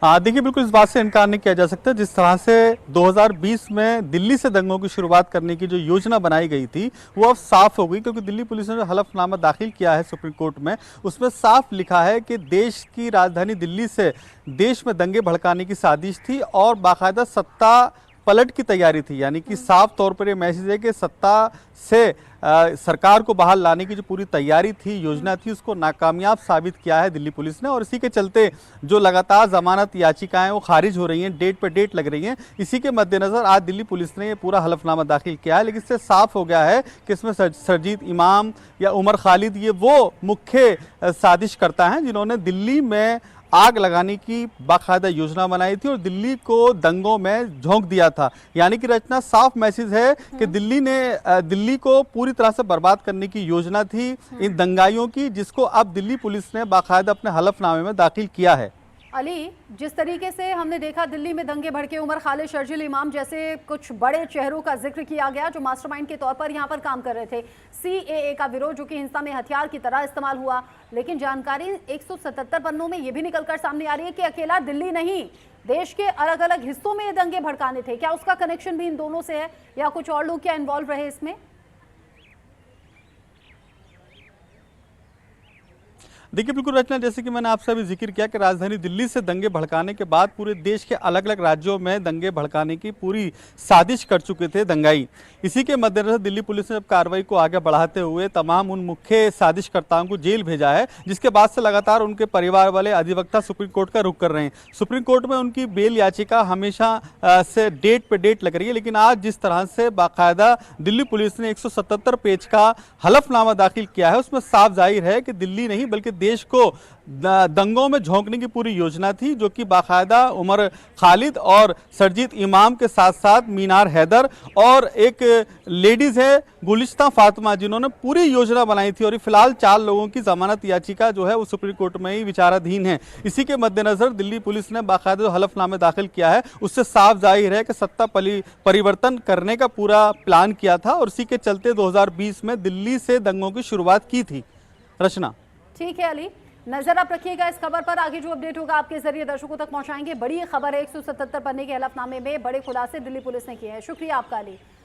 हाँ देखिए, बिल्कुल इस बात से इनकार नहीं किया जा सकता। जिस तरह से 2020 में दिल्ली से दंगों की शुरुआत करने की जो योजना बनाई गई थी वो अब साफ हो गई, क्योंकि दिल्ली पुलिस ने जो हलफनामा दाखिल किया है सुप्रीम कोर्ट में, उसमें साफ लिखा है कि देश की राजधानी दिल्ली से देश में दंगे भड़काने की साजिश थी और बाकायदा सत्ता पलट की तैयारी थी। यानी कि साफ तौर पर ये मैसेज है कि सत्ता से सरकार को बाहर लाने की जो पूरी तैयारी थी, योजना थी, उसको नाकामयाब साबित किया है दिल्ली पुलिस ने। और इसी के चलते जो लगातार जमानत याचिकाएं वो खारिज हो रही हैं, डेट पे डेट लग रही हैं। इसी के मद्देनजर आज दिल्ली पुलिस ने ये पूरा हलफनामा दाखिल किया है। लेकिन इससे साफ हो गया है कि इसमें सरजीत इमाम या उमर खालिद ये वो मुख्य साजिश करता है जिन्होंने दिल्ली में आग लगाने की बाकायदा योजना बनाई थी और दिल्ली को दंगों में झोंक दिया था। यानी कि रचना, साफ मैसेज है कि दिल्ली को पूरी तरह से बर्बाद करने की योजना थी इन दंगाइयों की, जिसको अब दिल्ली पुलिस ने बाकायदा अपने हलफनामे में दाखिल किया है। अली, जिस तरीके से हमने देखा दिल्ली में दंगे भड़के, उमर खालिद, शर्जील इमाम जैसे कुछ बड़े चेहरों का जिक्र किया गया जो मास्टरमाइंड के तौर पर यहां पर काम कर रहे थे। सीएए का विरोध जो कि हिंसा में हथियार की तरह इस्तेमाल हुआ, लेकिन जानकारी 177 पन्नों में यह भी निकलकर सामने आ रही है कि अकेला दिल्ली नहीं, देश के अलग अलग हिस्सों में ये दंगे भड़काने थे। क्या उसका कनेक्शन भी इन दोनों से है या कुछ और लोग क्या इन्वॉल्व रहे इसमें? देखिए बिल्कुल रचना, जैसे कि मैंने आपसे अभी जिक्र किया कि राजधानी दिल्ली से दंगे भड़काने के बाद पूरे देश के अलग अलग राज्यों में दंगे भड़काने की पूरी साजिश कर चुके थे दंगाई। इसी के मद्देनजर दिल्ली पुलिस ने अब कार्रवाई को आगे बढ़ाते हुए तमाम उन मुख्य साजिशकर्ताओं को जेल भेजा है, जिसके बाद से लगातार उनके परिवार वाले अधिवक्ता सुप्रीम कोर्ट का रुख कर रहे हैं। सुप्रीम कोर्ट में उनकी बेल याचिका हमेशा से डेट पे डेट लग रही है, लेकिन आज जिस तरह से बाकायदा दिल्ली पुलिस ने 177 पेज का हलफनामा दाखिल किया है, उसमें साफ जाहिर है कि दिल्ली नहीं बल्कि देश को दंगों में झोंकने की पूरी योजना थी, जो कि बाकायदा उमर खालिद और सरजीत इमाम के साथ साथ मीनार हैदर और एक लेडीज है गुलिस्ता फातिमा, जिन्होंने पूरी योजना बनाई थी। और फिलहाल 4 लोगों की जमानत याचिका जो है वो सुप्रीम कोर्ट में ही विचाराधीन है। इसी के मद्देनजर दिल्ली पुलिस ने बाकायदा जो हलफनामे दाखिल किया है उससे साफ जाहिर है कि सत्ता परिवर्तन करने का पूरा प्लान किया था और इसी के चलते 2020 में दिल्ली से दंगों की शुरुआत की थी। रचना, ठीक है अली, नजर आप रखिएगा इस खबर पर। आगे जो अपडेट होगा आपके जरिए दर्शकों तक पहुंचाएंगे। बड़ी खबर है, 177 पन्ने के हलफनामे में बड़े खुलासे दिल्ली पुलिस ने किए हैं। शुक्रिया आपका अली।